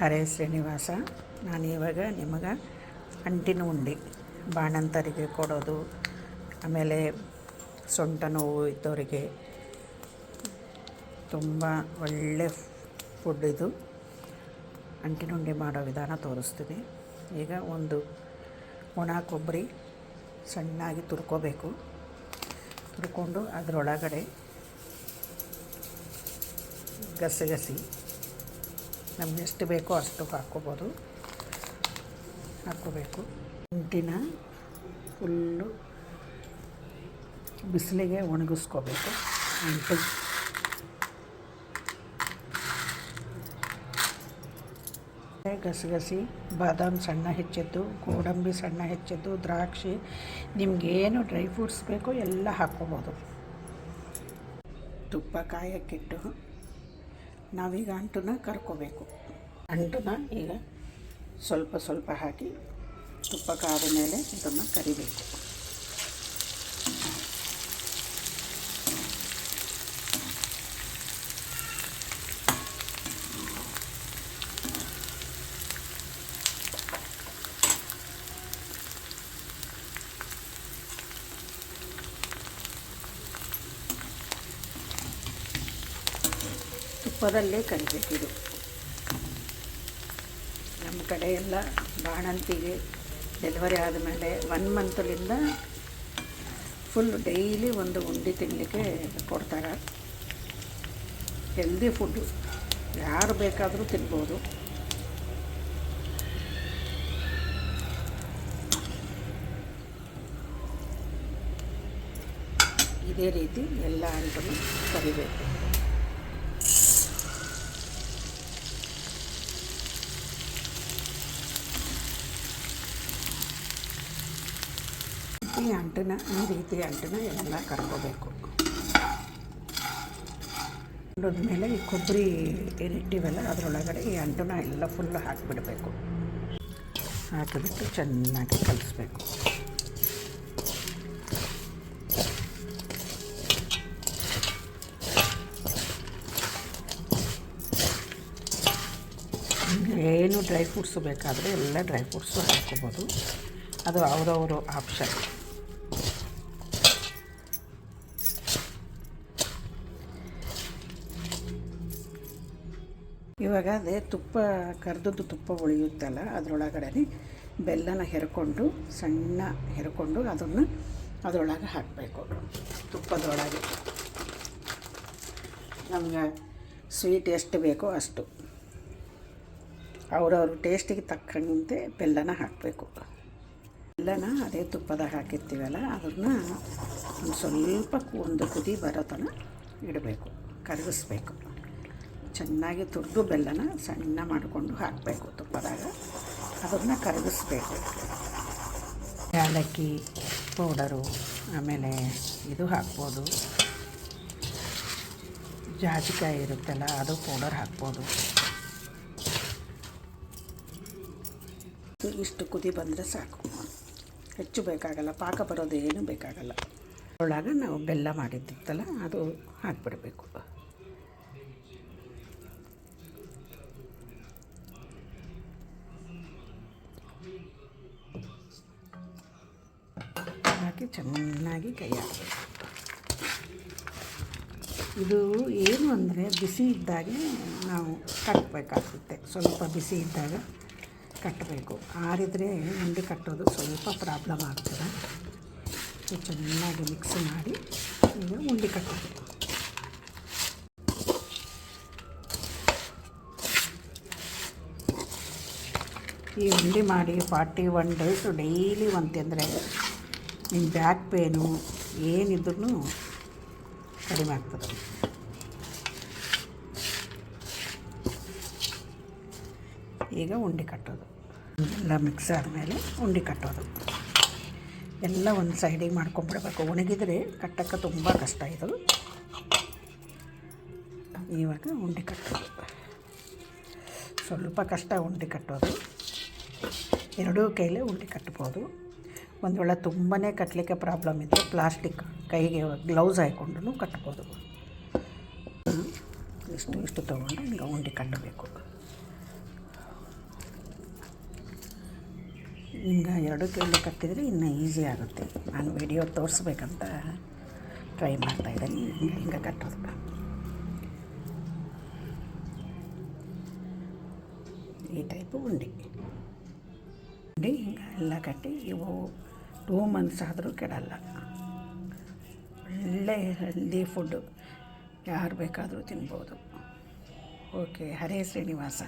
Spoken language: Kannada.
ಹರೇ ಶ್ರೀನಿವಾಸ. ನಾನಿವಾಗ ನಿಮಗೆ ಅಂಟಿನ ಉಂಡೆ ಬಾಣಂತರಿಗೆ ಕೊಡೋದು, ಆಮೇಲೆ ಸೊಂಟ ನೋವು ಇದ್ದವರಿಗೆ ತುಂಬ ಒಳ್ಳೆ ಫುಡ್ ಇದು. ಅಂಟಿನ ಉಂಡೆ ಮಾಡೋ ವಿಧಾನ ತೋರಿಸ್ತೀನಿ. ಈಗ ಒಂದು ಒಣ ಕೊಬ್ಬರಿ ಸಣ್ಣಾಗಿ ತುರ್ಕೋಬೇಕು. ತುರ್ಕೊಂಡು ಅದರೊಳಗಡೆ ಗಸಗಸಿ ನಮ್ಗೆ ಎಷ್ಟು ಬೇಕೋ ಅಷ್ಟು ಹಾಕ್ಕೋಬೇಕು. ಅಂಟಿನ ಫುಲ್ಲು ಬಿಸಿಲಿಗೆ ಒಣಗಿಸ್ಕೋಬೇಕು. ಅಂಟು ಗಸಗಸಿ, ಬಾದಾಮ್ ಸಣ್ಣ ಹೆಚ್ಚಿದ್ದು, ಗೋಡಂಬಿ ಸಣ್ಣ ಹೆಚ್ಚಿದ್ದು, ದ್ರಾಕ್ಷಿ, ನಿಮಗೇನು ಡ್ರೈ ಫ್ರೂಟ್ಸ್ ಬೇಕೋ ಎಲ್ಲ ಹಾಕ್ಕೋಬೋದು. ತುಪ್ಪ ಕಾಯಕ್ಕಿಟ್ಟು ನಾವೀಗ ಅಂಟನ್ನ ಕರ್ಕೋಬೇಕು. ಅಂಟನ್ನ ಈಗ ಸ್ವಲ್ಪ ಸ್ವಲ್ಪ ಹಾಕಿ ತುಪ್ಪ ಕಾದ ಮೇಲೆ ಇದನ್ನು ಕರಿಬೇಕು. ತುಪ್ಪದಲ್ಲೇ ಕರಿಬೇಕಿದು. ನಮ್ಮ ಕಡೆ ಎಲ್ಲ ಬಾಣಂತಿಗೆ ಡೆಲಿವರಿ ಆದಮೇಲೆ 1 ಮಂತಲಿಂದ ಫುಲ್ ಡೈಲಿ ಒಂದು ಉಂಡೆ ತಿನ್ನಲಿಕ್ಕೆ ಕೊಡ್ತಾರೆ. ಹೆಲ್ದಿ ಫುಡ್ಡು, ಯಾರು ಬೇಕಾದರೂ ತಿನ್ಬೋದು. ಇದೇ ರೀತಿ ಎಲ್ಲ ಅಂಟನ್ನು ಕರಿಬೇಕು. ಈ ರೀತಿ ಅಂಟನ್ನ ಎಲ್ಲ ಕರ್ಕೋಬೇಕು. ಮೇಲೆ ಈ ಕೊಬ್ಬರಿ ಏನಿಟ್ಟಿವಲ್ಲ ಅದರೊಳಗಡೆ ಈ ಅಂಟನ್ನ ಎಲ್ಲ ಫುಲ್ಲು ಹಾಕಿಬಿಡಬೇಕು. ಹಾಕಿಬಿಟ್ಟು ಚೆನ್ನಾಗಿ ಕಲಿಸ್ಬೇಕು. ಏನು ಡ್ರೈ ಫ್ರೂಟ್ಸು ಬೇಕಾದರೆ ಎಲ್ಲ ಡ್ರೈ ಫ್ರೂಟ್ಸು ಹಾಕ್ಕೋಬೋದು. ಅದು ಅವರವರು ಆಪ್ಷನ್. ಇವಾಗ ಅದೇ ತುಪ್ಪ ಕರೆದದ್ದು ತುಪ್ಪ ಉಳಿಯುತ್ತಲ್ಲ ಅದರೊಳಗಡೆ ಬೆಲ್ಲನ ಸಣ್ಣ ಹೆರ್ಕೊಂಡು ಅದನ್ನು ಅದರೊಳಗೆ ಹಾಕಬೇಕು. ತುಪ್ಪದೊಳಗೆ ನಮ್ಗೆ ಸ್ವೀಟ್ ಎಷ್ಟು ಬೇಕೋ ಅಷ್ಟು ಅವರವ್ರ ಟೇಸ್ಟಿಗೆ ತಕ್ಕಂತೆ ಬೆಲ್ಲನ ಹಾಕಬೇಕು. ಬೆಲ್ಲನ ಅದೇ ತುಪ್ಪದಾಗ ಹಾಕಿರ್ತೀವಲ್ಲ ಅದನ್ನು ಒಂದು ಸ್ವಲ್ಪ ಒಂದು ಕುದಿ ಬರೋ ತನಕ ಇಡಬೇಕು, ಕರಗಿಸ್ಬೇಕು. ಚೆನ್ನಾಗಿ ತುರಿದು ಬೆಲ್ಲನ ಸಣ್ಣ ಮಾಡಿಕೊಂಡು ಹಾಕಬೇಕು ತುಪ್ಪದಾಗ. ಅದನ್ನು ಕರಗಿಸ್ಬೇಕು. ಏಲಕ್ಕಿ ಪೌಡರು, ಆಮೇಲೆ ಇದು ಹಾಕ್ಬೋದು, ಜಾಜಿಕಾಯಿ ಇರುತ್ತಲ್ಲ ಅದು ಪೌಡರ್ ಹಾಕ್ಬೋದು. ಇಷ್ಟು ಕುದಿ ಬಂದರೆ ಸಾಕು, ಹೆಚ್ಚು ಬೇಕಾಗಲ್ಲ. ಪಾಕ ಬರೋದೇನು ಬೇಕಾಗಲ್ಲ. ಒಳಗೆ ನಾವು ಬೆಲ್ಲ ಮಾಡಿದ್ದಿತ್ತಲ್ಲ ಅದು ಹಾಕಿಬಿಡಬೇಕು. ಹಾಕಿ ಚೆನ್ನಾಗಿ ಕೈ ಹಾಕಬೇಕು. ಇದು ಏನು ಅಂದರೆ ಬಿಸಿ ಇದ್ದಾಗೆ ನಾವು ಕಟ್ಟಬೇಕಾಗುತ್ತೆ. ಸ್ವಲ್ಪ ಬಿಸಿ ಇದ್ದಾಗ ಕಟ್ಟಬೇಕು. ಆರಿದರೆ ಉಂಡೆ ಕಟ್ಟೋದು ಸ್ವಲ್ಪ ಪ್ರಾಬ್ಲಮ್ ಆಗ್ತದೆ. ಚೆನ್ನಾಗಿ ಮಿಕ್ಸ್ ಮಾಡಿ ಈಗ ಉಂಡೆ ಕಟ್ಟಬೇಕು. ಈ ಉಂಡೆ ಮಾಡಿ 41 ಡೇಸು ಡೈಲಿ ತಿಂದರೆ ನಿಮ್ಮ ಬ್ಯಾಕ್ ಪೇನು ಏನಿದ್ರೂ ಕಡಿಮೆ ಆಗ್ತದೆ. ಈಗ ಉಂಡೆ ಕಟ್ಟೋದು ಎಲ್ಲ ಮಿಕ್ಸ್ ಆದಮೇಲೆ ಉಂಡೆ ಕಟ್ಟೋದು ಎಲ್ಲ ಒಂದು ಸೈಡಿಗೆ ಮಾಡ್ಕೊಂಬಿಡ್ಬೇಕು. ಒಣಗಿದರೆ ಕಟ್ಟೋಕ್ಕೆ ತುಂಬ ಕಷ್ಟ ಇದು. ಇವಾಗ ಉಂಡೆ ಕಟ್ಟೋದು ಸ್ವಲ್ಪ ಕಷ್ಟ. ಉಂಡೆ ಕಟ್ಟೋದು ಎರಡೂ ಕೈಲೇ ಉಂಡೆ ಕಟ್ಬೋದು. ಒಂದು ವೇಳೆ ತುಂಬಾ ಕಟ್ಟಲಿಕ್ಕೆ ಪ್ರಾಬ್ಲಮ್ ಇದ್ದರೆ ಪ್ಲಾಸ್ಟಿಕ್ ಕೈಗೆ ಗ್ಲೌಸ್ ಹಾಕ್ಕೊಂಡು ಕಟ್ಬೋದು. ಇಷ್ಟು ತೊಗೊಂಡು ಈಗ ಉಂಡೆ ಕಟ್ಟಬೇಕು. ಹಿಂಗೆ ಎರಡು ಕೈಲಿ ಕಟ್ಟಿದರೆ ಇನ್ನೂ ಈಸಿ ಆಗುತ್ತೆ. ನಾನು ವಿಡಿಯೋ ತೋರಿಸ್ಬೇಕಂತ ಟ್ರೈ ಮಾಡ್ತಾಯಿದ್ದೀನಿ. ಹಿಂಗೆ ಕಟ್ಟೋದು. ಈ ಟೈಪು ಉಂಡೆ ಹಿಂಗೆ ಎಲ್ಲ ಕಟ್ಟಿ ಇವು 2 ಮಂತ್ಸ್ ಆದರೂ ಕೆಡಲ್ಲ. ಒಳ್ಳೆ ಹೆಲ್ದಿ ಫುಡ್ಡು, ಯಾರು ಬೇಕಾದರೂ ತಿನ್ಬೋದು. ಓಕೆ, ಹರೇ ಶ್ರೀನಿವಾಸ.